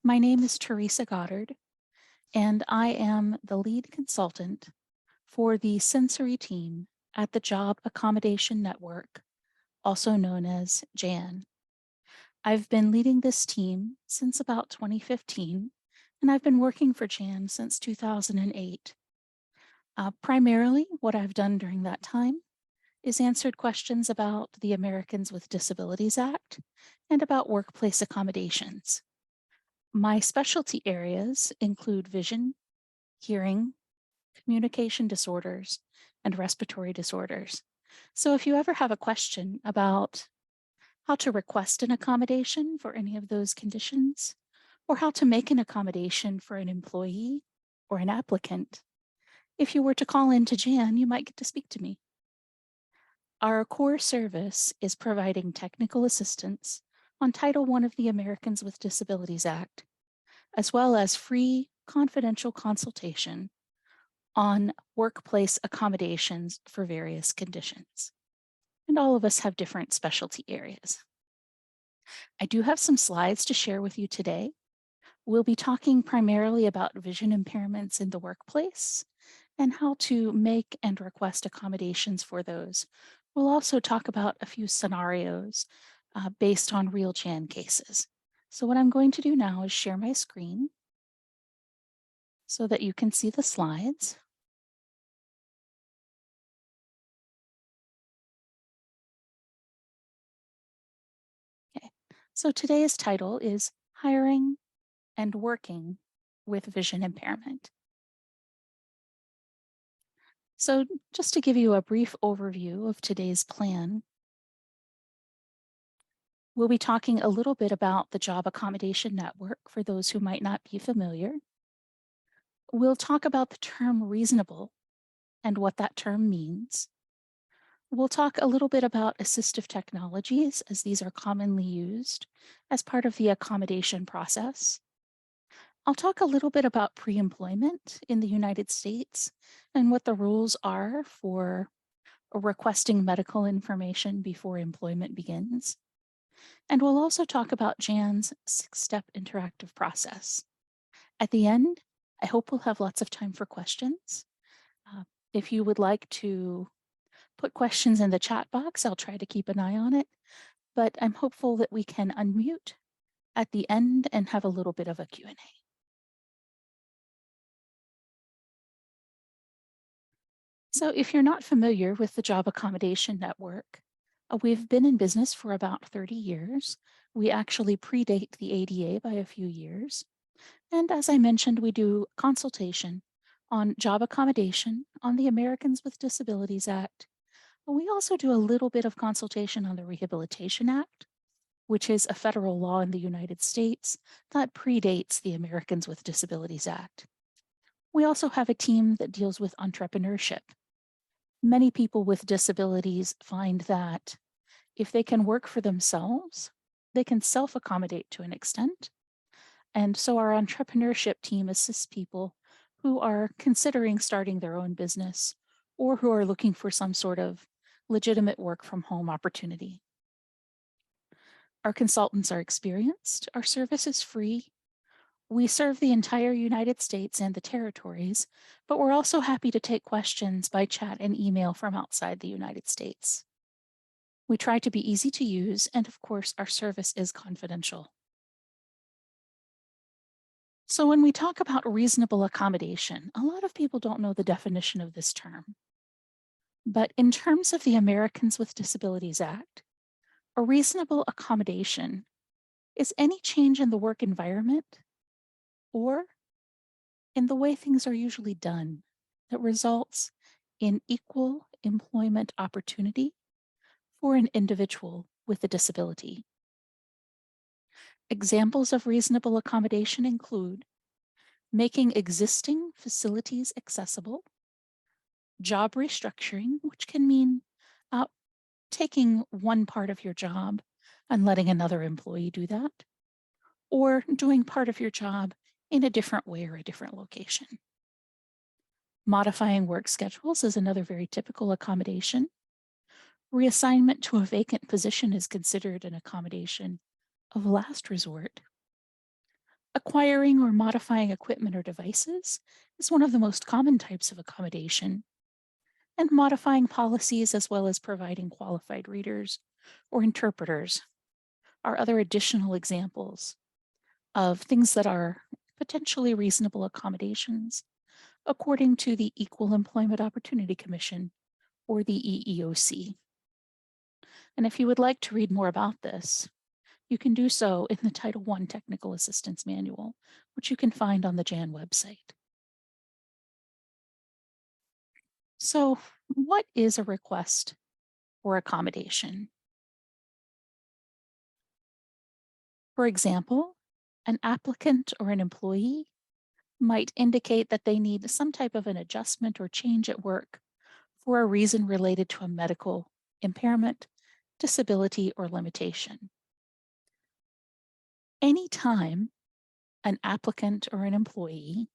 My name is Teresa Goddard, and I am the lead consultant for the sensory team at the Job Accommodation Network, also known as JAN. I've been leading this team since about 2015, and I've been working for JAN since 2008. Primarily, what I've done during that time is answered questions about the Americans with Disabilities Act and about workplace accommodations. My specialty areas include vision, hearing, communication disorders, and respiratory disorders. So if you ever have a question about how to request an accommodation for any of those conditions, or how to make an accommodation for an employee or an applicant, if you were to call in to Jan, you might get to speak to me. Our core service is providing technical assistance on Title I of the Americans with Disabilities Act, as well as free confidential consultation on workplace accommodations for various conditions. And all of us have different specialty areas. I do have some slides to share with you today. We'll be talking primarily about vision impairments in the workplace and how to make and request accommodations for those. We'll also talk about a few scenarios based on real JAN cases. So what I'm going to do now is share my screen so that you can see the slides. Okay, so today's title is Hiring and Working with Vision Impairment. So just to give you a brief overview of today's plan, we'll be talking a little bit about the Job Accommodation Network for those who might not be familiar. We'll talk about the term reasonable and what that term means. We'll talk a little bit about assistive technologies, as these are commonly used as part of the accommodation process. I'll talk a little bit about pre-employment in the United States and what the rules are for requesting medical information before employment begins. And we'll also talk about JAN's 6-step interactive process. At the end, I hope we'll have lots of time for questions. If you would like to put questions in the chat box, I'll try to keep an eye on it, but I'm hopeful that we can unmute at the end and have a little bit of a Q&A. So if you're not familiar with the Job Accommodation Network, we've been in business for about 30 years. We actually predate the ADA by a few years. And as I mentioned, we do consultation on job accommodation, on the Americans with Disabilities Act. We also do a little bit of consultation on the Rehabilitation Act, which is a federal law in the United States that predates the Americans with Disabilities Act. We also have a team that deals with entrepreneurship. Many people with disabilities find that if they can work for themselves, they can self-accommodate to an extent. And so our entrepreneurship team assists people who are considering starting their own business or who are looking for some sort of legitimate work from home opportunity. Our consultants are experienced. Our service is free. We serve the entire United States and the territories, but we're also happy to take questions by chat and email from outside the United States. We try to be easy to use, and of course, our service is confidential. So when we talk about reasonable accommodation, a lot of people don't know the definition of this term. But in terms of the Americans with Disabilities Act, a reasonable accommodation is any change in the work environment or in the way things are usually done that results in equal employment opportunity for an individual with a disability. Examples of reasonable accommodation include making existing facilities accessible, job restructuring, which can mean taking one part of your job and letting another employee do that, or doing part of your job in a different way or a different location. Modifying work schedules is another very typical accommodation. Reassignment to a vacant position is considered an accommodation of last resort. Acquiring or modifying equipment or devices is one of the most common types of accommodation, and modifying policies as well as providing qualified readers or interpreters are other additional examples of things that are potentially reasonable accommodations according to the Equal Employment Opportunity Commission, or the EEOC. And if you would like to read more about this, you can do so in the Title I Technical Assistance Manual, which you can find on the JAN website. So, what is a request for accommodation? For example, an applicant or an employee might indicate that they need some type of an adjustment or change at work for a reason related to a medical impairment, disability, or limitation. Anytime an applicant or an employee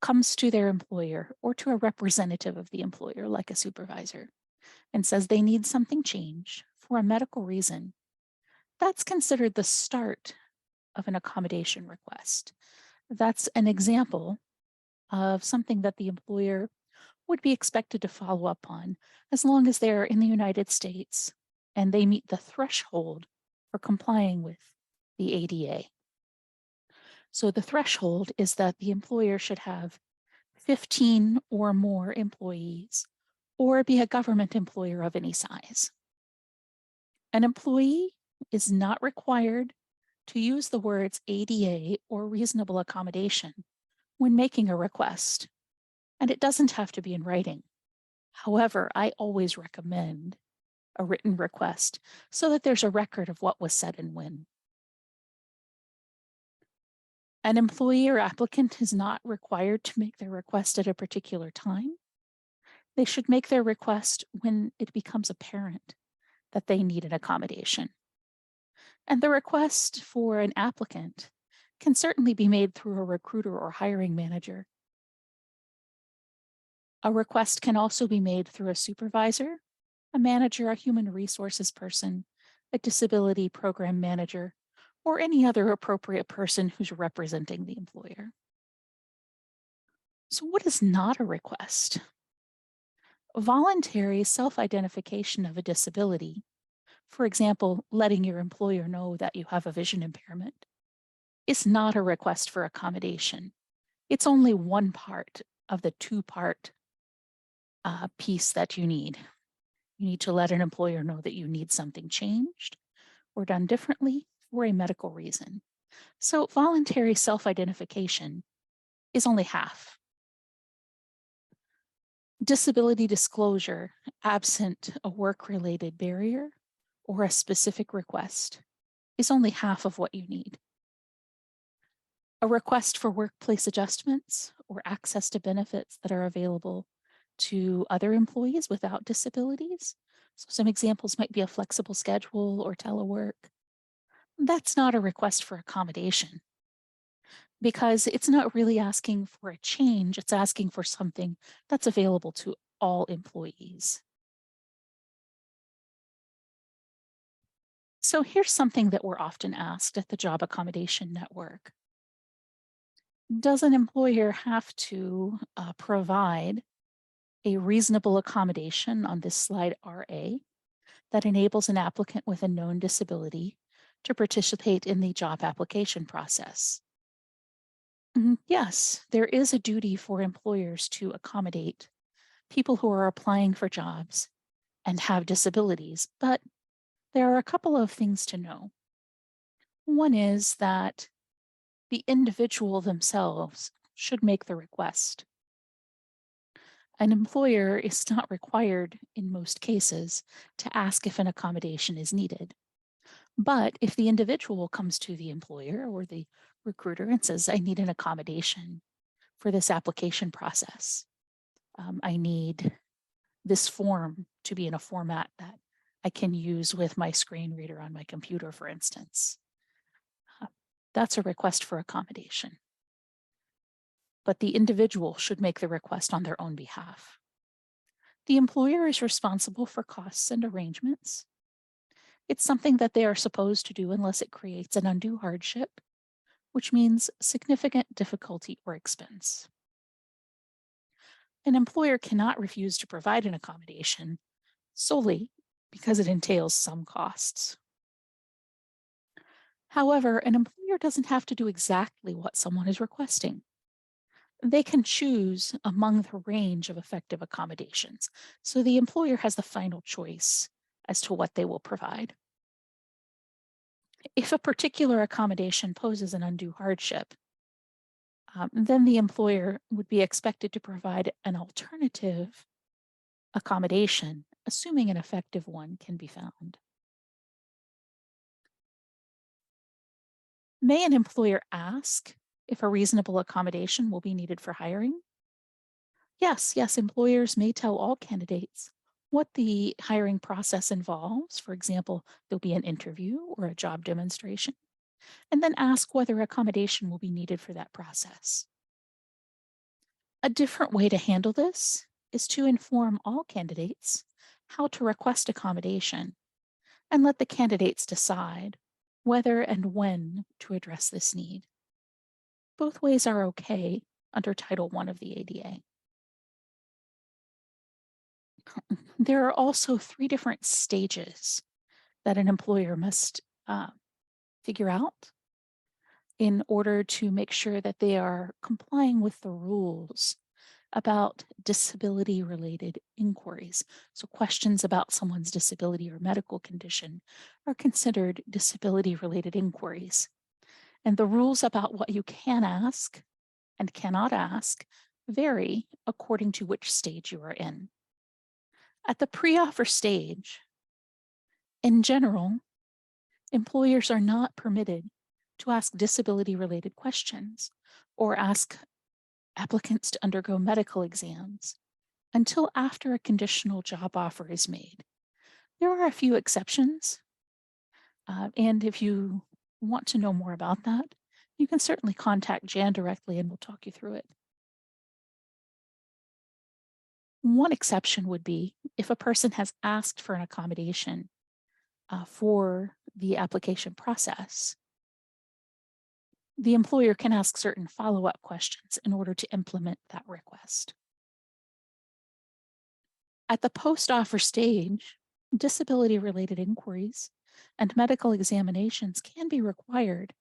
comes to their employer or to a representative of the employer, like a supervisor, and says they need something changed for a medical reason, that's considered the start of an accommodation request. That's an example of something that the employer would be expected to follow up on as long as they're in the United States and they meet the threshold for complying with the ADA. So the threshold is that the employer should have 15 or more employees or be a government employer of any size. An employee is not required to use the words ADA or reasonable accommodation when making a request, and it doesn't have to be in writing. However, I always recommend a written request so that there's a record of what was said and when. An employee or applicant is not required to make their request at a particular time. They should make their request when it becomes apparent that they need an accommodation. And the request for an applicant can certainly be made through a recruiter or hiring manager. A request can also be made through a supervisor, a manager, a human resources person, a disability program manager, or any other appropriate person who's representing the employer. So, what is not a request? Voluntary self-identification of a disability, for example, letting your employer know that you have a vision impairment, is not a request for accommodation. It's only one part of the two-part piece that you need. You need to let an employer know that you need something changed or done differently for a medical reason. So voluntary self-identification is only half. Disability disclosure, absent a work-related barrier or a specific request, is only half of what you need. A request for workplace adjustments or access to benefits that are available to other employees without disabilities. So some examples might be a flexible schedule or telework. That's not a request for accommodation because it's not really asking for a change. It's asking for something that's available to all employees. So here's something that we're often asked at the Job Accommodation Network. Does an employer have to provide a reasonable accommodation on this slide RA that enables an applicant with a known disability to participate in the job application process? Yes, there is a duty for employers to accommodate people who are applying for jobs and have disabilities, but there are a couple of things to know. One is that the individual themselves should make the request. An employer is not required in most cases to ask if an accommodation is needed. But if the individual comes to the employer or the recruiter and says, I need an accommodation for this application process, I need this form to be in a format that I can use with my screen reader on my computer, for instance. That's a request for accommodation. But the individual should make the request on their own behalf. The employer is responsible for costs and arrangements. It's something that they are supposed to do unless it creates an undue hardship which means significant difficulty or expense. An employer cannot refuse to provide an accommodation solely because it entails some costs. However, an employer doesn't have to do exactly what someone is requesting. They can choose among the range of effective accommodations, so the employer has the final choice as to what they will provide. If a particular accommodation poses an undue hardship, then the employer would be expected to provide an alternative accommodation, assuming an effective one can be found. May an employer ask if a reasonable accommodation will be needed for hiring? Yes, employers may tell all candidates what the hiring process involves. For example, there'll be an interview or a job demonstration, and then ask whether accommodation will be needed for that process. A different way to handle this is to inform all candidates how to request accommodation and let the candidates decide whether and when to address this need. Both ways are okay under Title I of the ADA. There are also three different stages that an employer must figure out in order to make sure that they are complying with the rules about disability related inquiries. So, questions about someone's disability or medical condition are considered disability related inquiries. And the rules about what you can ask and cannot ask vary according to which stage you are in. At the pre offer stage, in general, employers are not permitted to ask disability related questions or ask applicants to undergo medical exams until after a conditional job offer is made. There are a few exceptions, and if you want to know more about that, you can certainly contact Jan directly and we'll talk you through it. One exception would be if a person has asked for an accommodation for the application process, the employer can ask certain follow-up questions in order to implement that request. At the post-offer stage, disability-related inquiries and medical examinations can be required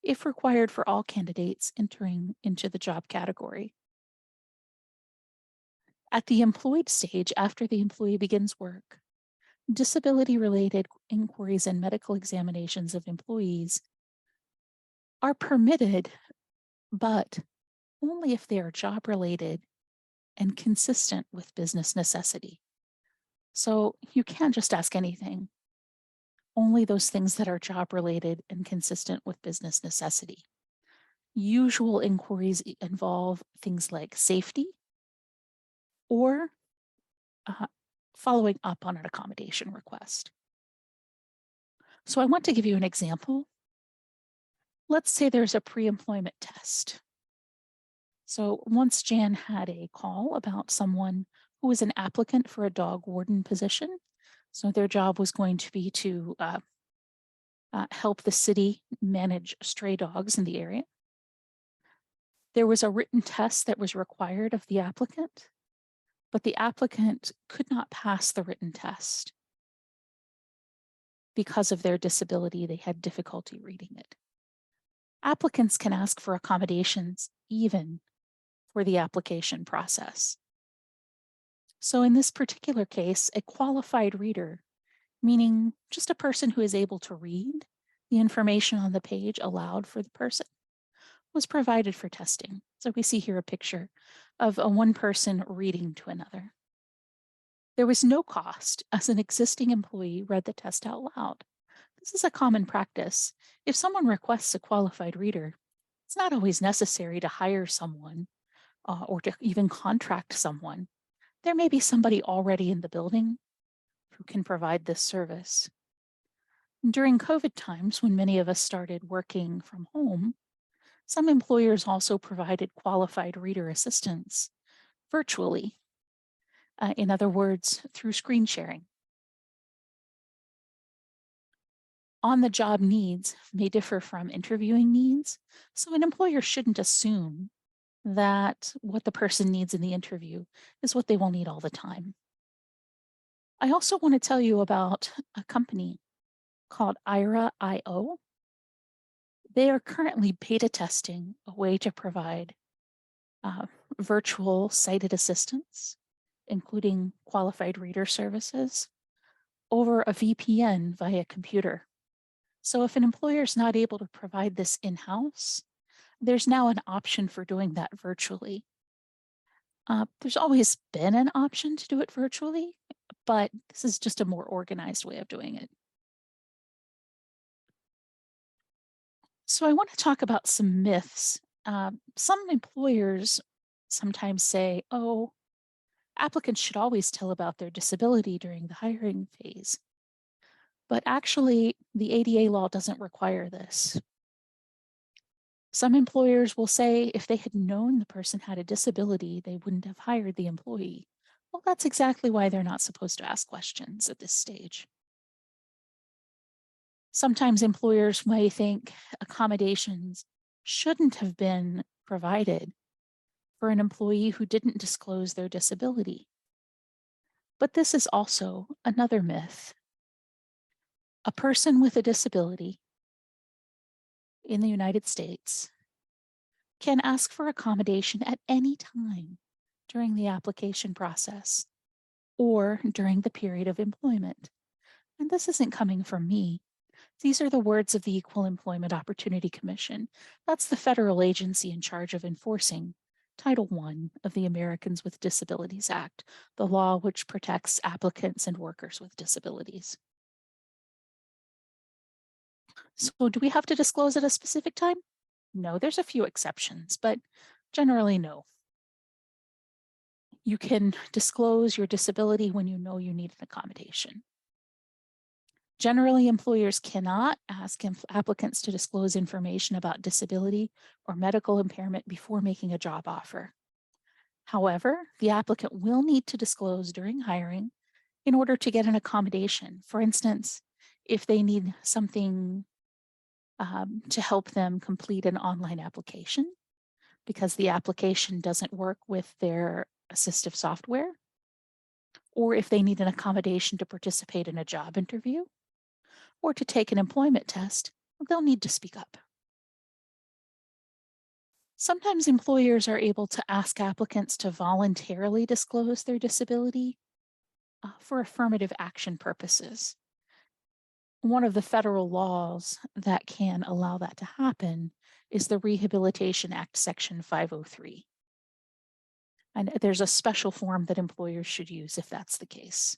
if required for all candidates entering into the job category. At the employed stage, after the employee begins work, disability-related inquiries and medical examinations of employees are permitted, but only if they are job-related and consistent with business necessity. So you can't just ask anything, only those things that are job-related and consistent with business necessity. Usual inquiries involve things like safety or following up on an accommodation request. So I want to give you an example. Let's say there's a pre-employment test. So once Jan had a call about someone who was an applicant for a dog warden position. So their job was going to be to help the city manage stray dogs in the area. There was a written test that was required of the applicant, but the applicant could not pass the written test. Because of their disability, they had difficulty reading it. Applicants can ask for accommodations even for the application process. So in this particular case, a qualified reader, meaning just a person who is able to read the information on the page aloud for the person, was provided for testing. So we see here a picture of one person reading to another. There was no cost as an existing employee read the test out loud. This is a common practice. If someone requests a qualified reader, it's not always necessary to hire someone or to even contract someone. There may be somebody already in the building who can provide this service. During COVID times, when many of us started working from home, some employers also provided qualified reader assistance virtually. In other words, through screen sharing. On the job needs may differ from interviewing needs, so an employer shouldn't assume that what the person needs in the interview is what they will need all the time. I also want to tell you about a company called IRA.io. They are currently beta testing a way to provide uh, virtual sighted assistance, including qualified reader services, over a VPN via computer. So if an employer is not able to provide this in-house, there's now an option for doing that virtually. There's always been an option to do it virtually, but this is just a more organized way of doing it. So I want to talk about some myths. Some employers sometimes say, oh, applicants should always tell about their disability during the hiring phase. But actually, the ADA law doesn't require this. Some employers will say if they had known the person had a disability, they wouldn't have hired the employee. Well, that's exactly why they're not supposed to ask questions at this stage. Sometimes employers may think accommodations shouldn't have been provided for an employee who didn't disclose their disability. But this is also another myth. A person with a disability in the United States can ask for accommodation at any time during the application process or during the period of employment. And this isn't coming from me. These are the words of the Equal Employment Opportunity Commission. That's the federal agency in charge of enforcing Title I of the Americans with Disabilities Act, the law which protects applicants and workers with disabilities. So do we have to disclose at a specific time? No, there's a few exceptions, but generally no. You can disclose your disability when you know you need an accommodation. Generally, employers cannot ask applicants to disclose information about disability or medical impairment before making a job offer. However, the applicant will need to disclose during hiring in order to get an accommodation. For instance, if they need something to help them complete an online application because the application doesn't work with their assistive software, or if they need an accommodation to participate in a job interview, or to take an employment test, they'll need to speak up. Sometimes employers are able to ask applicants to voluntarily disclose their disability for affirmative action purposes. One of the federal laws that can allow that to happen is the Rehabilitation Act, Section 503. And there's a special form that employers should use if that's the case.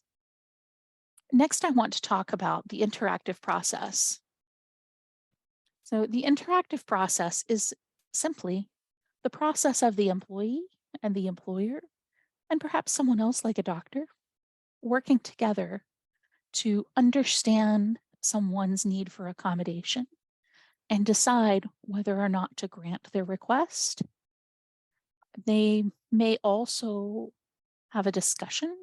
Next, I want to talk about the interactive process. So the interactive process is simply the process of the employee and the employer, and perhaps someone else like a doctor, working together to understand someone's need for accommodation and decide whether or not to grant their request. They may also have a discussion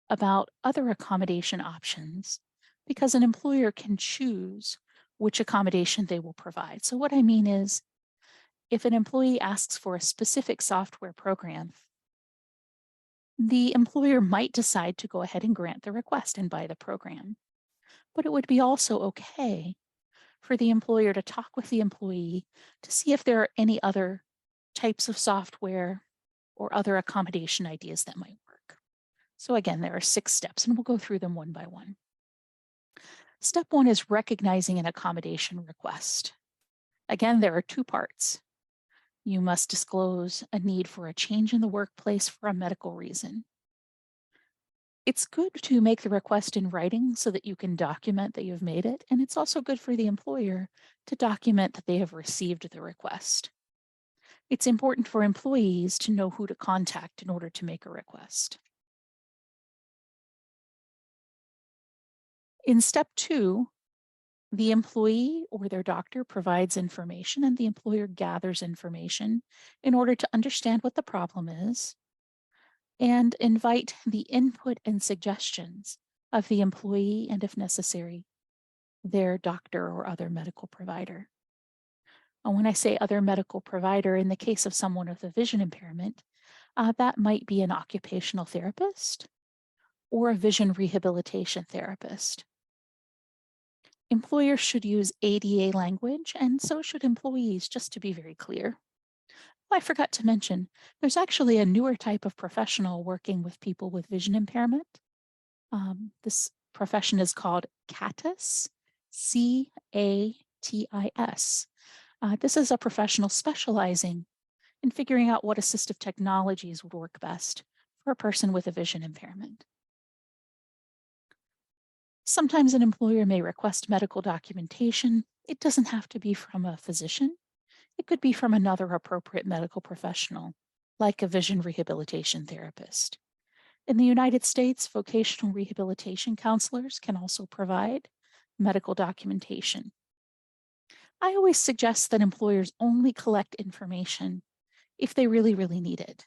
about other accommodation options because an employer can choose which accommodation they will provide. So what I mean is, if an employee asks for a specific software program, the employer might decide to go ahead and grant the request and buy the program. But it would be also okay for the employer to talk with the employee to see if there are any other types of software or other accommodation ideas that might work. So again, there are 6 steps, and we'll go through them one by one. Step 1 is recognizing an accommodation request. Again, there are 2 parts. You must disclose a need for a change in the workplace for a medical reason. It's good to make the request in writing so that you can document that you've made it, and it's also good for the employer to document that they have received the request. It's important for employees to know who to contact in order to make a request. In step 2, the employee or their doctor provides information and the employer gathers information in order to understand what the problem is and invite the input and suggestions of the employee and, if necessary, their doctor or other medical provider. And when I say other medical provider, in the case of someone with a vision impairment, that might be an occupational therapist or a vision rehabilitation therapist. Employers should use ADA language, and so should employees, just to be very clear. Oh, I forgot to mention, there's actually a newer type of professional working with people with vision impairment. This profession is called CATIS, CATIS. This is a professional specializing in figuring out what assistive technologies would work best for a person with a vision impairment. Sometimes an employer may request medical documentation. It doesn't have to be from a physician. It could be from another appropriate medical professional, like a vision rehabilitation therapist. In the United States, vocational rehabilitation counselors can also provide medical documentation. I always suggest that employers only collect information if they really need it.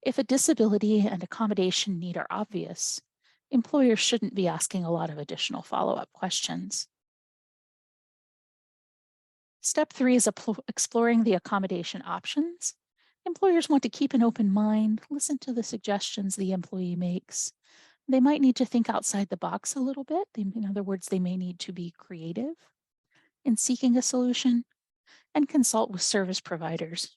If a disability and accommodation need are obvious, employers shouldn't be asking a lot of additional follow-up questions. Step 3 is exploring the accommodation options. Employers want to keep an open mind, listen to the suggestions the employee makes. They might need to think outside the box a little bit. In other words, they may need to be creative in seeking a solution and consult with service providers.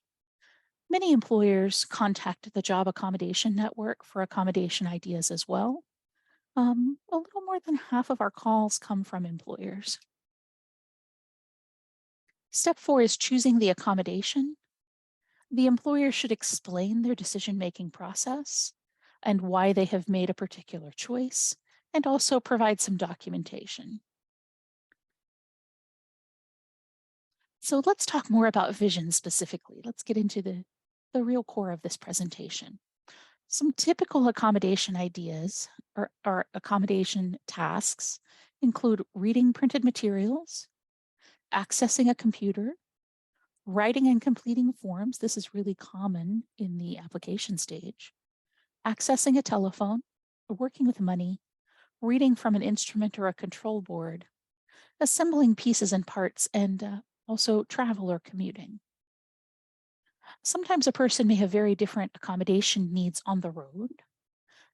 Many employers contact the Job Accommodation Network for accommodation ideas as well. A little more than half of our calls come from employers. Step 4 is choosing the accommodation. The employer should explain their decision-making process and why they have made a particular choice, and also provide some documentation. So let's talk more about vision specifically. Let's get into the real core of this presentation. Some typical accommodation ideas or accommodation tasks include reading printed materials, accessing a computer, writing and completing forms. This is really common in the application stage. Accessing a telephone, working with money, reading from an instrument or a control board, assembling pieces and parts, and also travel or commuting. Sometimes a person may have very different accommodation needs on the road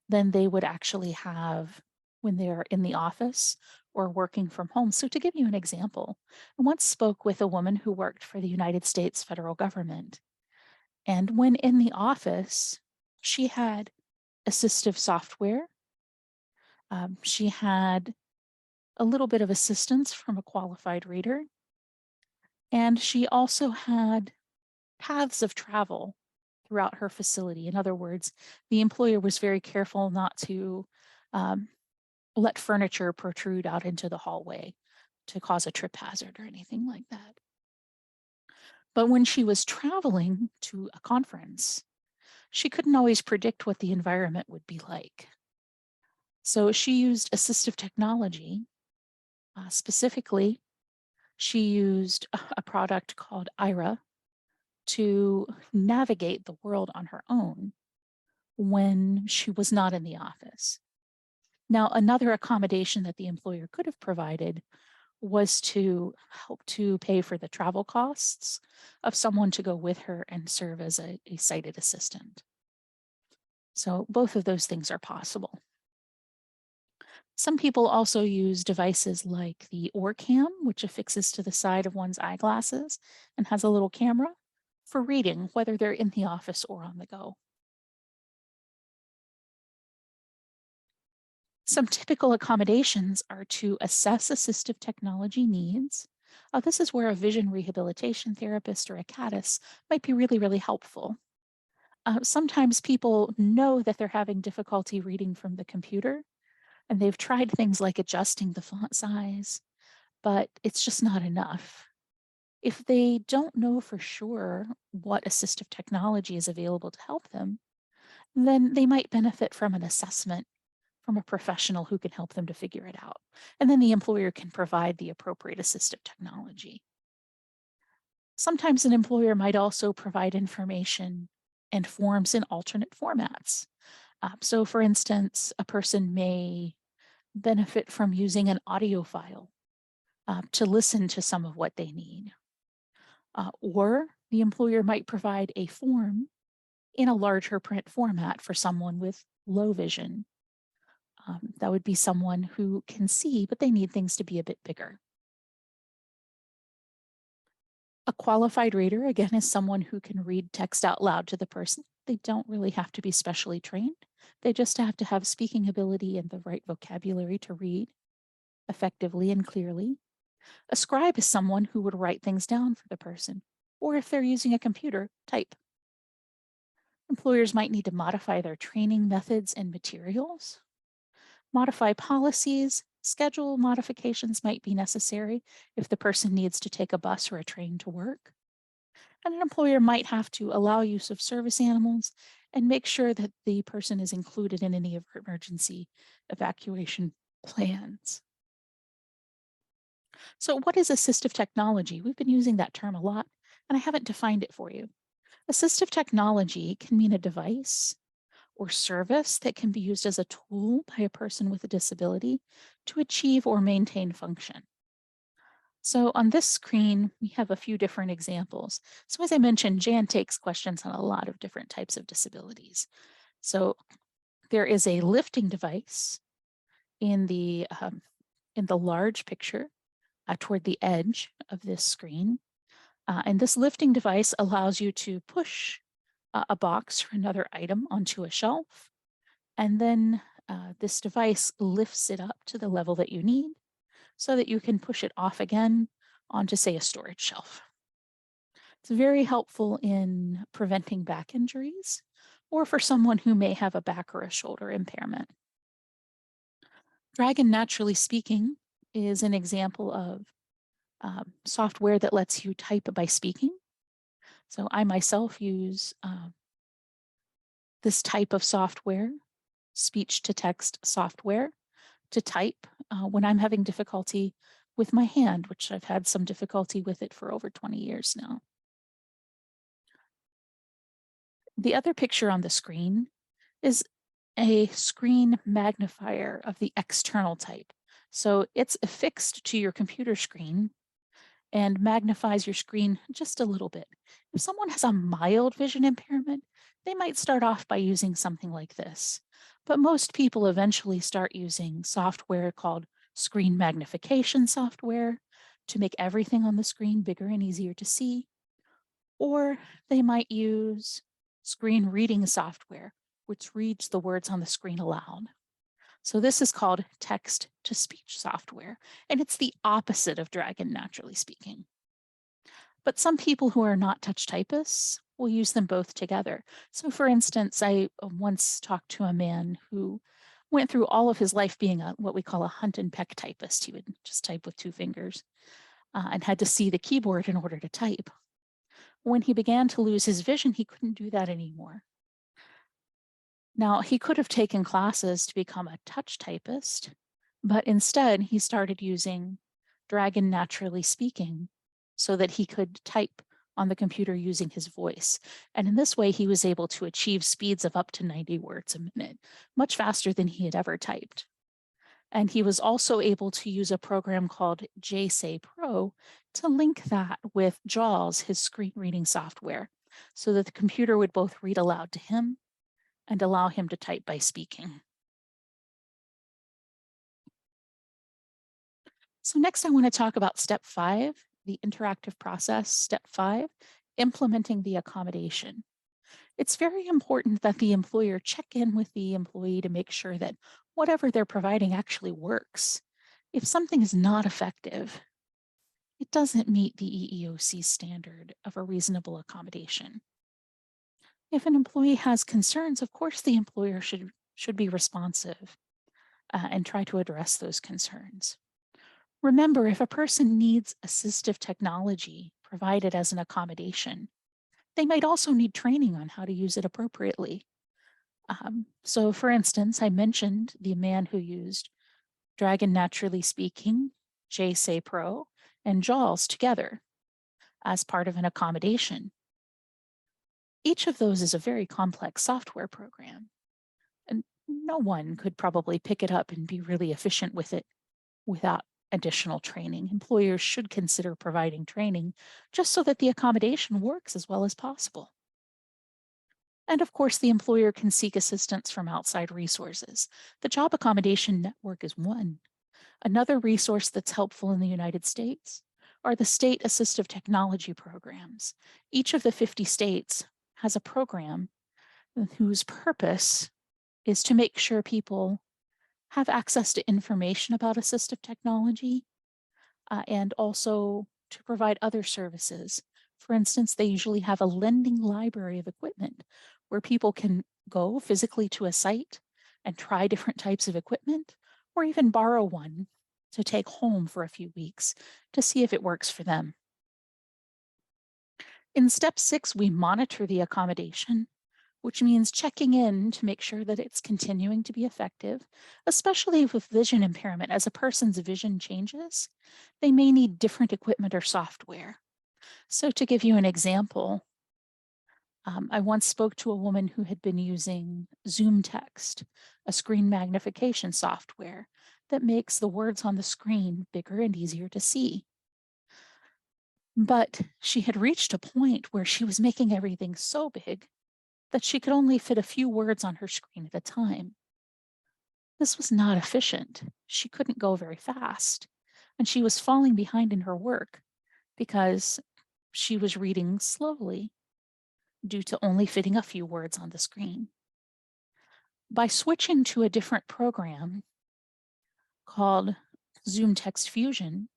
than they would actually have when they're in the office or working from home. So to give you an example, I once spoke with a woman who worked for the United States federal government. And when in the office, she had assistive software. She had a little bit of assistance from a qualified reader. And she also had paths of travel throughout her facility. In other words, the employer was very careful not to let furniture protrude out into the hallway to cause a trip hazard or anything like that. But when she was traveling to a conference, she couldn't always predict what the environment would be like. So she used assistive technology. Specifically, she used a product called Ira to navigate the world on her own when she was not in the office. Now, another accommodation that the employer could have provided was to help to pay for the travel costs of someone to go with her and serve as a sighted assistant. So both of those things are possible. Some people also use devices like the OrCam, which affixes to the side of one's eyeglasses and has a little camera for reading, whether they're in the office or on the go. Some typical accommodations are to assess assistive technology needs. This is where a vision rehabilitation therapist or a CADIS might be really helpful. Sometimes people know that they're having difficulty reading from the computer, and they've tried things like adjusting the font size, but it's just not enough. If they don't know for sure what assistive technology is available to help them, then they might benefit from an assessment from a professional who can help them to figure it out. And then the employer can provide the appropriate assistive technology. Sometimes an employer might also provide information and forms in alternate formats. So for instance, a person may benefit from using an audio file to listen to some of what they need. Or the employer might provide a form in a larger print format for someone with low vision. That would be someone who can see, but they need things to be a bit bigger. A qualified reader, again, is someone who can read text out loud to the person. They don't really have to be specially trained. They just have to have speaking ability and the right vocabulary to read effectively and clearly. A scribe is someone who would write things down for the person, or if they're using a computer, type. Employers might need to modify their training methods and materials, modify policies, schedule modifications might be necessary if the person needs to take a bus or a train to work. And an employer might have to allow use of service animals and make sure that the person is included in any of her emergency evacuation plans. So, what is assistive technology? We've been using that term a lot, and I haven't defined it for you. Assistive technology can mean a device or service that can be used as a tool by a person with a disability to achieve or maintain function. So on this screen, we have a few different examples. So as I mentioned, Jan takes questions on a lot of different types of disabilities. So there is a lifting device in the large picture toward the edge of this screen. And this lifting device allows you to push a box or another item onto a shelf. And then this device lifts it up to the level that you need so that you can push it off again onto, say, a storage shelf. It's very helpful in preventing back injuries or for someone who may have a back or a shoulder impairment. Dragon Naturally Speaking is an example of software that lets you type by speaking. So I myself use this type of software, speech to text software, to type when I'm having difficulty with my hand, which I've had some difficulty with it for over 20 years now. The other picture on the screen is a screen magnifier of the external type. So it's affixed to your computer screen and magnifies your screen just a little bit. If someone has a mild vision impairment, they might start off by using something like this. But most people eventually start using software called screen magnification software to make everything on the screen bigger and easier to see. Or they might use screen reading software, which reads the words on the screen aloud. So this is called text to speech software, and it's the opposite of Dragon Naturally Speaking. But some people who are not touch typists will use them both together. So for instance, I once talked to a man who went through all of his life being what we call a hunt and peck typist. He would just type with two fingers and had to see the keyboard in order to type. When he began to lose his vision, he couldn't do that anymore. Now, he could have taken classes to become a touch typist, but instead he started using Dragon Naturally Speaking so that he could type on the computer using his voice. And in this way, he was able to achieve speeds of up to 90 words a minute, much faster than he had ever typed. And he was also able to use a program called JSay Pro to link that with JAWS, his screen reading software, so that the computer would both read aloud to him and allow him to type by speaking. So next I want to talk about step 5, the interactive process. Step 5, implementing the accommodation. It's very important that the employer check in with the employee to make sure that whatever they're providing actually works. If something is not effective, it doesn't meet the EEOC standard of a reasonable accommodation. If an employee has concerns, of course the employer should be responsive and try to address those concerns. Remember, if a person needs assistive technology provided as an accommodation, they might also need training on how to use it appropriately. So for instance, I mentioned the man who used Dragon Naturally Speaking, JSay Pro, and JAWS together as part of an accommodation. Each of those is a very complex software program, and no one could probably pick it up and be really efficient with it without additional training. Employers should consider providing training just so that the accommodation works as well as possible. And of course, the employer can seek assistance from outside resources. The Job Accommodation Network is one. Another resource that's helpful in the United States are the state assistive technology programs. Each of the 50 states has a program whose purpose is to make sure people have access to information about assistive technology and also to provide other services. For instance, they usually have a lending library of equipment where people can go physically to a site and try different types of equipment, or even borrow one to take home for a few weeks to see if it works for them. In step 6, we monitor the accommodation, which means checking in to make sure that it's continuing to be effective, especially with vision impairment. As a person's vision changes, they may need different equipment or software. So, to give you an example, I once spoke to a woman who had been using Zoom Text, a screen magnification software that makes the words on the screen bigger and easier to see. But she had reached a point where she was making everything so big that she could only fit a few words on her screen at a time. This was not efficient. She couldn't go very fast, and she was falling behind in her work because she was reading slowly due to only fitting a few words on the screen. By switching to a different program called Zoom Text Fusion,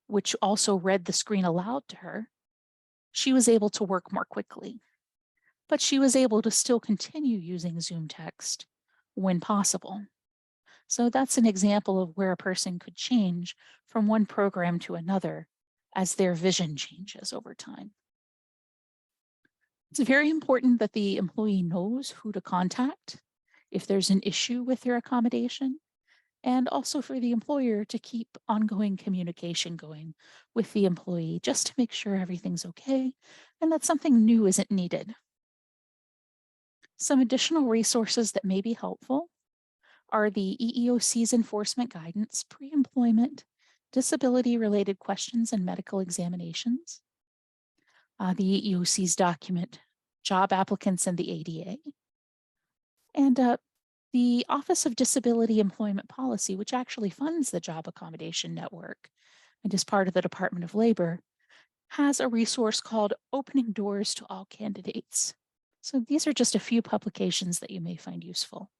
which also read the screen aloud to her, she was able to work more quickly. But she was able to still continue using Zoom Text when possible. So that's an example of where a person could change from one program to another as their vision changes over time. It's very important that the employee knows who to contact if there's an issue with their accommodation, and also for the employer to keep ongoing communication going with the employee just to make sure everything's okay and that something new isn't needed. Some additional resources that may be helpful are the EEOC's enforcement guidance, pre-employment, disability-related questions and medical examinations, the EEOC's document, job applicants and the ADA, and the Office of Disability Employment Policy, which actually funds the Job Accommodation Network and is part of the Department of Labor, has a resource called Opening Doors to All Candidates. So these are just a few publications that you may find useful.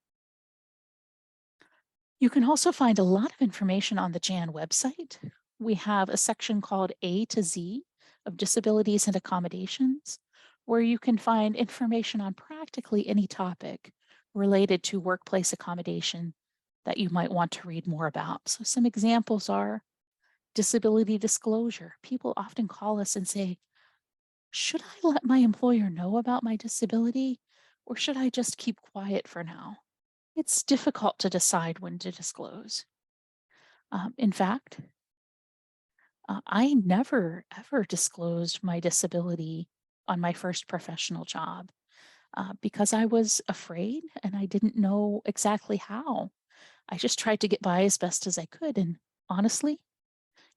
You can also find a lot of information on the JAN website. We have a section called A to Z of disabilities and accommodations, where you can find information on practically any topic related to workplace accommodation that you might want to read more about. So some examples are disability disclosure. People often call us and say, should I let my employer know about my disability, or should I just keep quiet for now? It's difficult to decide when to disclose. In fact, I never ever disclosed my disability on my first professional job because I was afraid and I didn't know exactly how. I just tried to get by as best as I could. And honestly,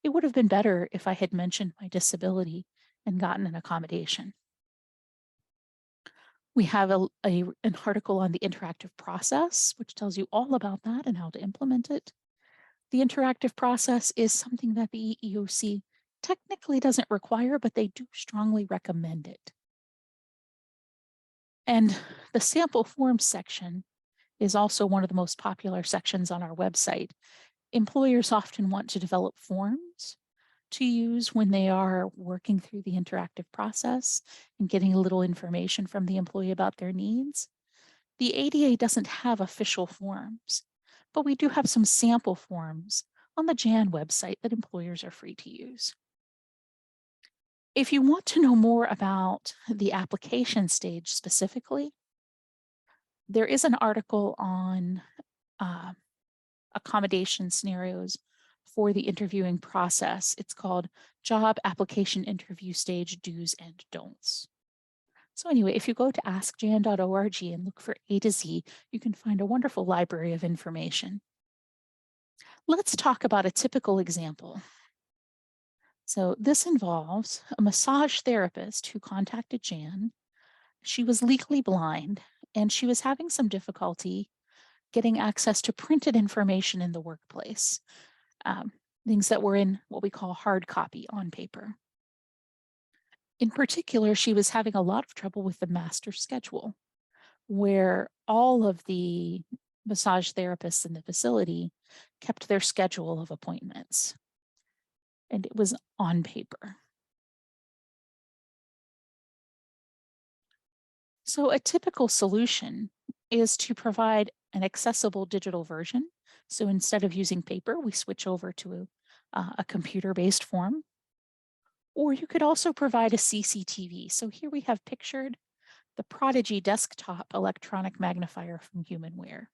it would have been better if I had mentioned my disability and gotten an accommodation. We have an article on the interactive process, which tells you all about that and how to implement it. The interactive process is something that the EEOC technically doesn't require, but they do strongly recommend it. And the sample forms section is also one of the most popular sections on our website. Employers often want to develop forms to use when they are working through the interactive process and getting a little information from the employee about their needs. The ADA doesn't have official forms, but we do have some sample forms on the JAN website that employers are free to use. If you want to know more about the application stage specifically, there is an article on accommodation scenarios for the interviewing process. It's called Job Application Interview Stage Do's and Don'ts. So anyway, if you go to askjan.org and look for A to Z, you can find a wonderful library of information. Let's talk about a typical example. So this involves a massage therapist who contacted Jan. She was legally blind and she was having some difficulty getting access to printed information in the workplace, um, things that were in what we call hard copy on paper. In particular, she was having a lot of trouble with the master schedule, where all of the massage therapists in the facility kept their schedule of appointments, and it was on paper. So, a typical solution is to provide an accessible digital version. So, instead of using paper, we switch over to a computer based form. Or you could also provide a CCTV. So, here we have pictured the Prodigy desktop electronic magnifier from Humanware.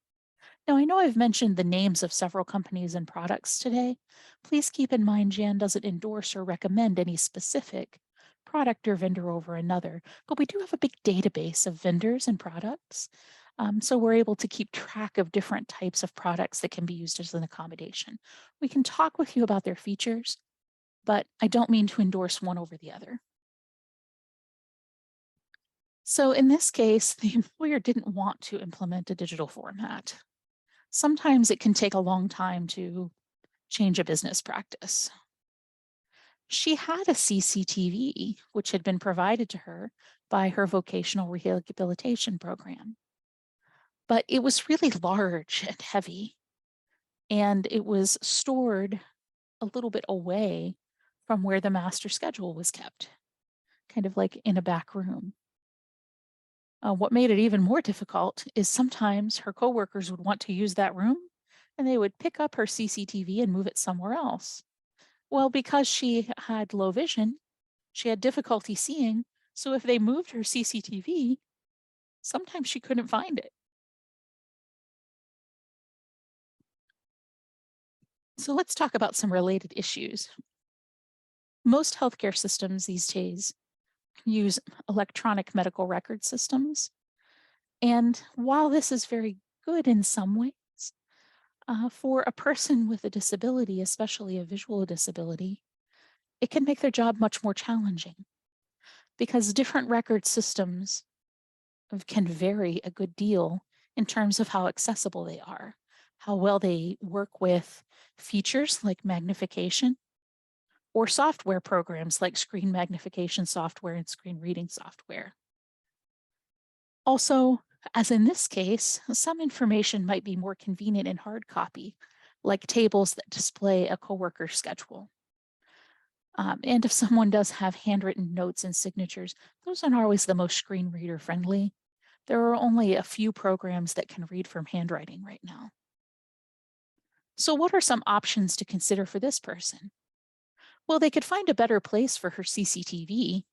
Now, I know I've mentioned the names of several companies and products today. Please keep in mind Jan doesn't endorse or recommend any specific product or vendor over another, but we do have a big database of vendors and products. So we're able to keep track of different types of products that can be used as an accommodation. We can talk with you about their features, but I don't mean to endorse one over the other. So in this case, the employer didn't want to implement a digital format. Sometimes it can take a long time to change a business practice. She had a CCTV, which had been provided to her by her vocational rehabilitation program, but it was really large and heavy, and it was stored a little bit away from where the master schedule was kept, kind of like in a back room. What made it even more difficult is sometimes her coworkers would want to use that room and they would pick up her CCTV and move it somewhere else. Well, because she had low vision, she had difficulty seeing. So if they moved her CCTV, sometimes she couldn't find it. So let's talk about some related issues. Most healthcare systems these days use electronic medical record systems. And while this is very good in some ways, for a person with a disability, especially a visual disability, it can make their job much more challenging because different record systems can vary a good deal in terms of how accessible they are, how well they work with features like magnification or software programs like screen magnification software and screen reading software. Also, as in this case, some information might be more convenient in hard copy, like tables that display a coworker's schedule. And if someone does have handwritten notes and signatures, those aren't always the most screen reader friendly. There are only a few programs that can read from handwriting right now. So what are some options to consider for this person? Well, they could find a better place for her CCTV,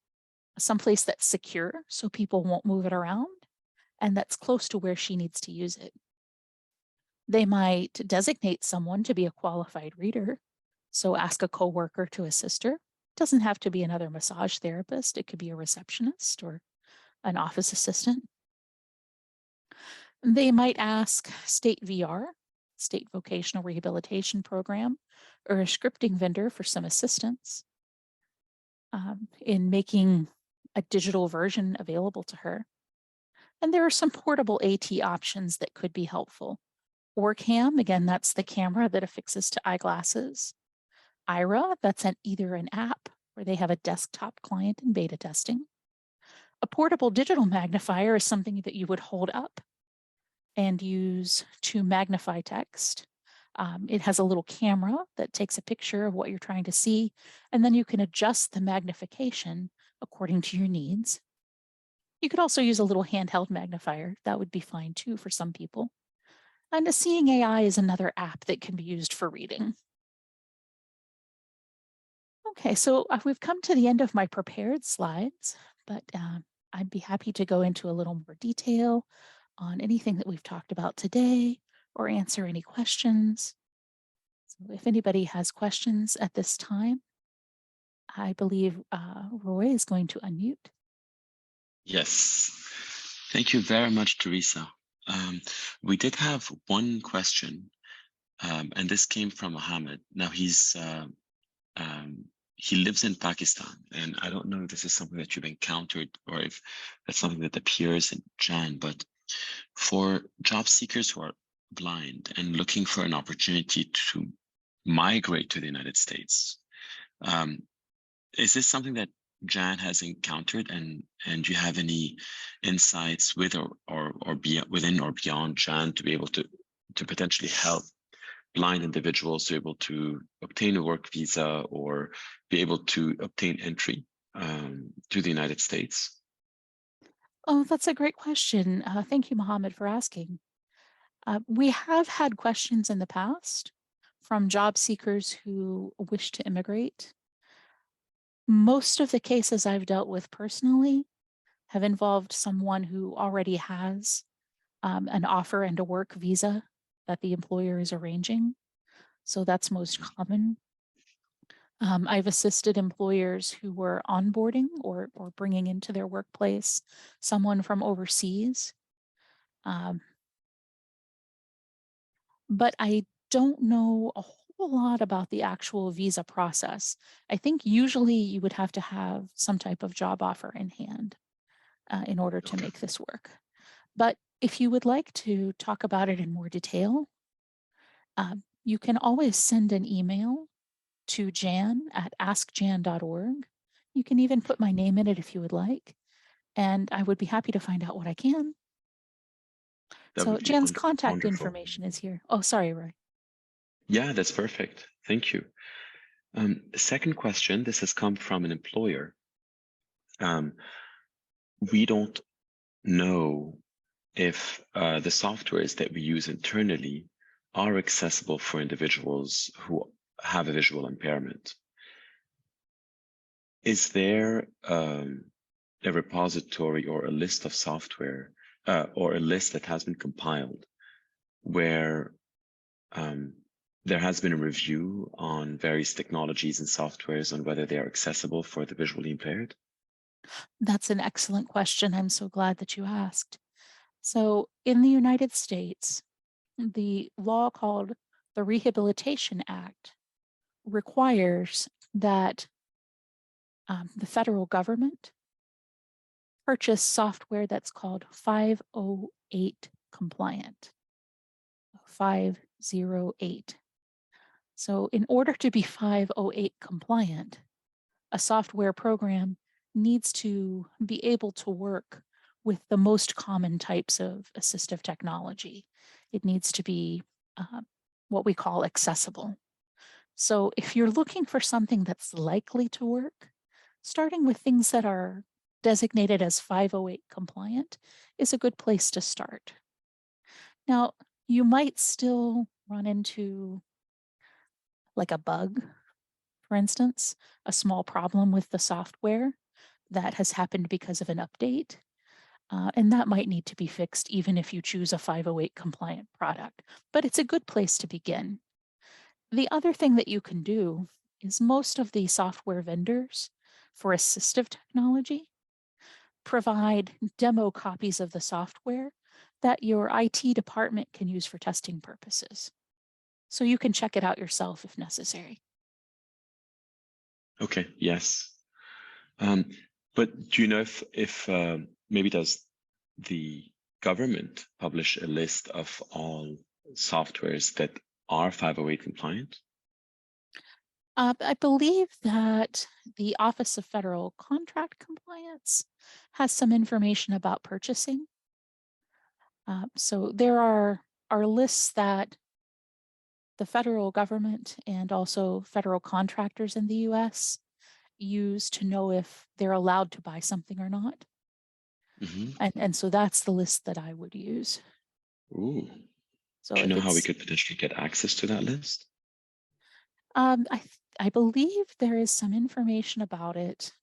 someplace that's secure so people won't move it around and that's close to where she needs to use it. They might designate someone to be a qualified reader, so ask a coworker to assist her. It doesn't have to be another massage therapist. It could be a receptionist or an office assistant. They might ask State VR, State Vocational Rehabilitation Program, or a scripting vendor for some assistance in making a digital version available to her. And there are some portable AT options that could be helpful. OrCam, again, that's the camera that affixes to eyeglasses. Ira, that's either an app where they have a desktop client in beta testing. A portable digital magnifier is something that you would hold up and use to magnify text. It has a little camera that takes a picture of what you're trying to see, and then you can adjust the magnification according to your needs. You could also use a little handheld magnifier. That would be fine too for some people. And a Seeing AI is another app that can be used for reading. Okay, so we've come to the end of my prepared slides, but I'd be happy to go into a little more detail on anything that we've talked about today or answer any questions. So if anybody has questions at this time, I believe Roy is going to unmute. Yes. Thank you very much, Teresa. We did have one question and this came from Mohammed. Now he lives in Pakistan, and I don't know if this is something that you've encountered or if that's something that appears in Jan, but for job seekers who are blind and looking for an opportunity to migrate to the United States, um, is this something that Jan has encountered, and do you have any insights with or be, within or beyond Jan to be able to potentially help blind individuals to be able to obtain a work visa or be able to obtain entry to the United States? Oh, that's a great question. Thank you, Mohammed, for asking. We have had questions in the past from job seekers who wish to immigrate. Most of the cases I've dealt with personally have involved someone who already has an offer and a work visa that the employer is arranging. So that's most common. I've assisted employers who were onboarding or bringing into their workplace someone from overseas. Um, but I don't know a whole lot about the actual visa process. I think usually you would have to have some type of job offer in hand in order to Okay. make this work. But if you would like to talk about it in more detail, you can always send an email to jan@askjan.org. You can even put my name in it if you would like, and I would be happy to find out what I can. That So would be Jan's contact wonderful. information is here. Oh, sorry, Roy. Yeah, that's perfect. Thank you. Second question, this has come from an employer. Um, we don't know if the softwares that we use internally are accessible for individuals who have a visual impairment. Is there a repository or a list of software or a list that has been compiled where there has been a review on various technologies and softwares on whether they are accessible for the visually impaired? That's an excellent question. I'm so glad that you asked. So in the United States, the law called the Rehabilitation Act requires that the federal government purchase software that's called 508 compliant. 508. So in order to be 508 compliant, a software program needs to be able to work with the most common types of assistive technology. It needs to be what we call accessible. So if you're looking for something that's likely to work, starting with things that are designated as 508 compliant is a good place to start. Now, you might still run into like a bug, for instance, a small problem with the software that has happened because of an update. And that might need to be fixed even if you choose a 508 compliant product, but it's a good place to begin. The other thing that you can do is most of the software vendors for assistive technology provide demo copies of the software that your IT department can use for testing purposes. So you can check it out yourself if necessary. Okay, yes. Um, but do you know if maybe does the government publish a list of all softwares that are 508 compliant? I believe that the Office of Federal Contract Compliance has some information about purchasing. So there are lists that the federal government and also federal contractors in the US use to know if they're allowed to buy something or not. Mm-hmm. And so that's the list that I would use. Ooh. So Do you if know how we it's, could potentially get access to that list? I believe there is some information about it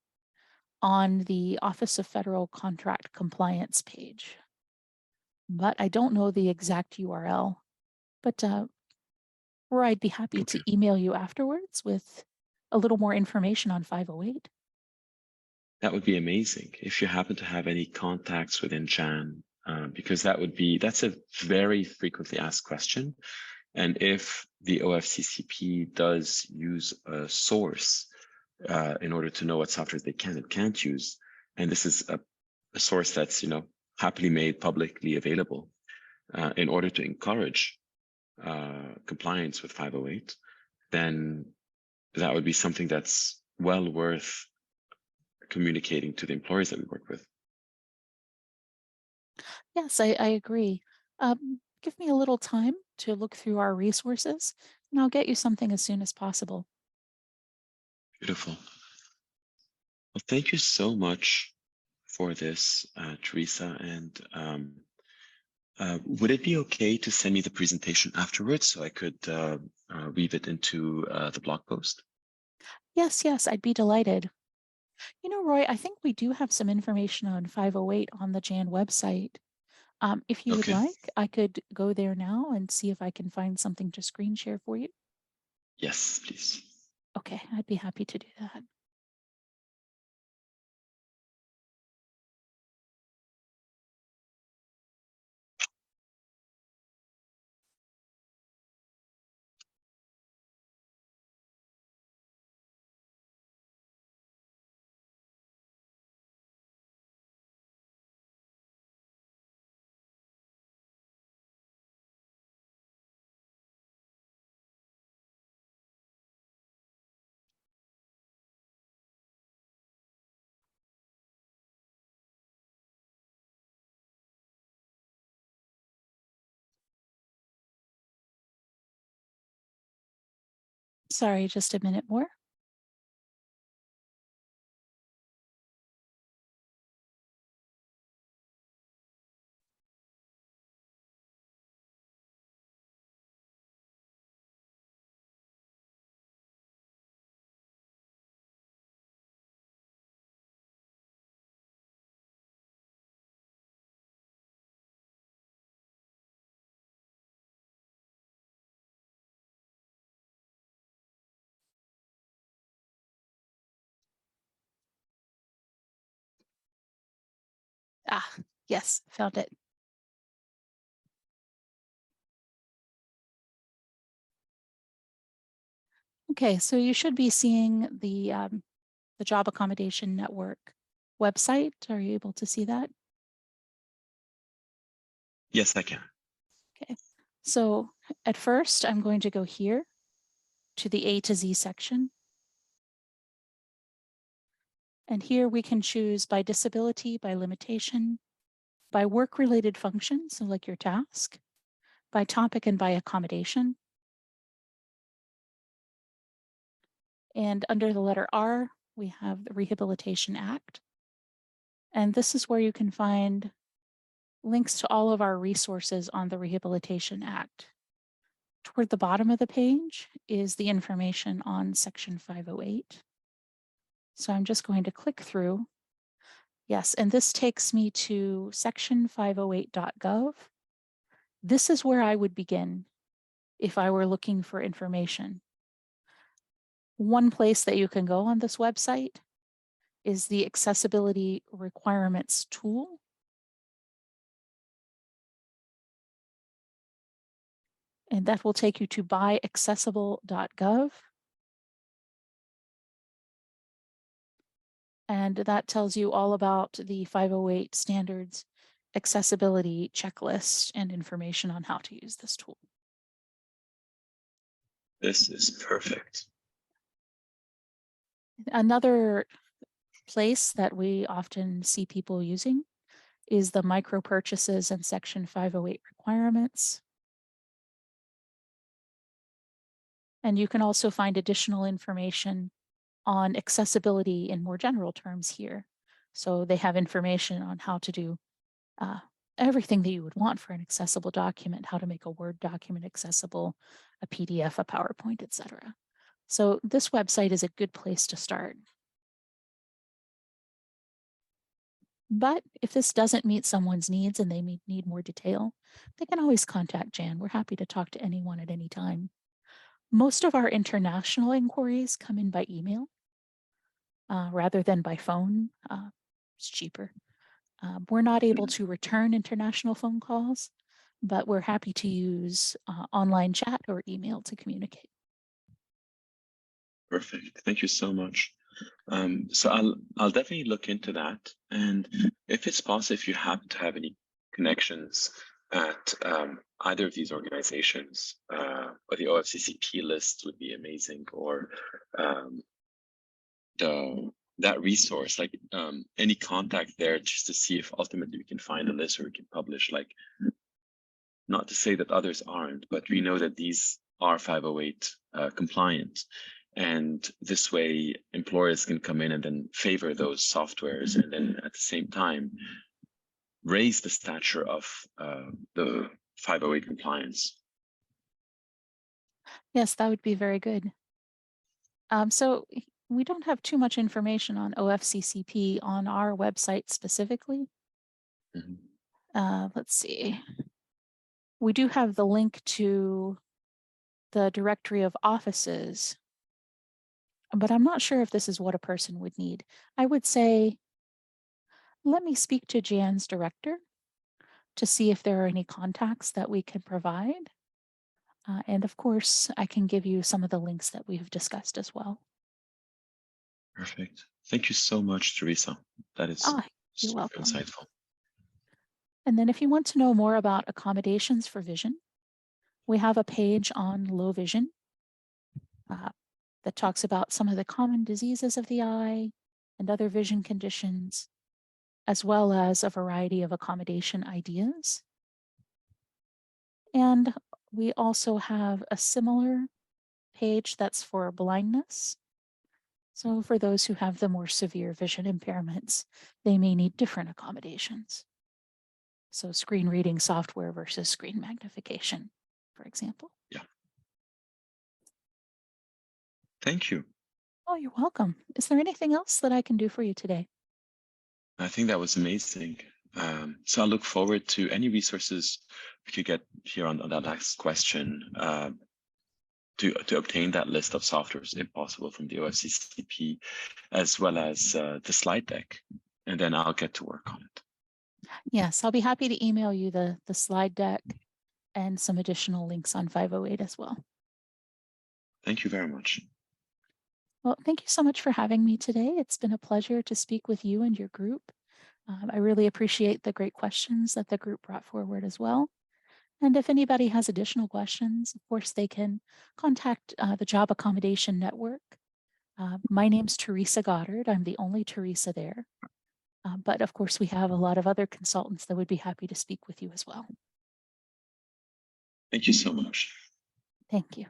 on the Office of Federal Contract Compliance page, but I don't know the exact URL. But or I'd be happy Okay. to email you afterwards with a little more information on 508. That would be amazing if you happen to have any contacts within Jan, because that's a very frequently asked question. And if the OFCCP does use a source in order to know what software they can and can't use, and this is a source that's happily made publicly available in order to encourage compliance with 508, then that would be something that's well worth communicating to the employers that we work with. Yes, I agree. Give me a little time to look through our resources, and I'll get you something as soon as possible. Beautiful. Well, thank you so much for this, Teresa. And would it be okay to send me the presentation afterwards so I could weave it into the blog post? Yes, yes, I'd be delighted. You know, Roy, I think we do have some information on 508 on the JAN website. If you would Okay. like, I could go there now and see if I can find something to screen share for you. Yes, please. Okay, I'd be happy to do that. Sorry, just a minute more. Ah, yes, found it. Okay, so you should be seeing the Job Accommodation Network website. Are you able to see that? Yes, I can. Okay, so at first I'm going to go here to the A to Z section. And here we can choose by disability, by limitation, by work-related function, so like your task, by topic and by accommodation. And under the letter R, we have the Rehabilitation Act. And this is where you can find links to all of our resources on the Rehabilitation Act. Toward the bottom of the page is the information on Section 508. So I'm just going to click through. Yes, and this takes me to section508.gov. This is where I would begin if I were looking for information. One place that you can go on this website is the Accessibility Requirements tool. And that will take you to buyaccessible.gov. And that tells you all about the 508 standards accessibility checklist and information on how to use this tool. This is perfect. Another place that we often see people using is the micro purchases and Section 508 requirements. And you can also find additional information on accessibility in more general terms here. So they have information on how to do everything that you would want for an accessible document, how to make a Word document accessible, a PDF, a PowerPoint, etc. So this website is a good place to start. But if this doesn't meet someone's needs and they need more detail, they can always contact Jan. We're happy to talk to anyone at any time. Most of our international inquiries come in by email rather than by phone. It's cheaper. We're not able to return international phone calls, but we're happy to use online chat or email to communicate. Perfect. Thank you so much. So I'll definitely look into that. And if it's possible, if you happen to have any connections at either of these organizations, or the OFCCP list would be amazing, or um, the that resource, like any contact there, just to see if ultimately we can find a list or we can publish. Like, not to say that others aren't, but we know that these are 508 compliant. And this way, employers can come in and then favor those softwares, and then at the same time, raise the stature of the 508 compliance. Yes, that would be very good. So we don't have too much information on OFCCP on our website specifically. Let's see. We do have the link to the directory of offices, but I'm not sure if this is what a person would need. I would say, let me speak to Jan's director to see if there are any contacts that we can provide. And of course, I can give you some of the links that we have discussed as well. Perfect. Thank you so much, Teresa. That is You're super welcome. insightful. And then if you want to know more about accommodations for vision, we have a page on low vision that talks about some of the common diseases of the eye and other vision conditions, as well as a variety of accommodation ideas. And we also have a similar page that's for blindness. So for those who have the more severe vision impairments, they may need different accommodations. So screen reading software versus screen magnification, for example. Yeah. Thank you. Oh, you're welcome. Is there anything else that I can do for you today? I think that was amazing. So I look forward to any resources we could get here on that next question, to obtain that list of softwares, if possible, from the OFCCP, as well as the slide deck, and then I'll get to work on it. Yes, I'll be happy to email you the slide deck and some additional links on 508 as well. Thank you very much. Well, thank you so much for having me today. It's been a pleasure to speak with you and your group. I really appreciate the great questions that the group brought forward as well. And if anybody has additional questions, of course, they can contact the Job Accommodation Network. My name's Teresa Goddard. I'm the only Teresa there. But of course, we have a lot of other consultants that would be happy to speak with you as well. Thank you so much. Thank you.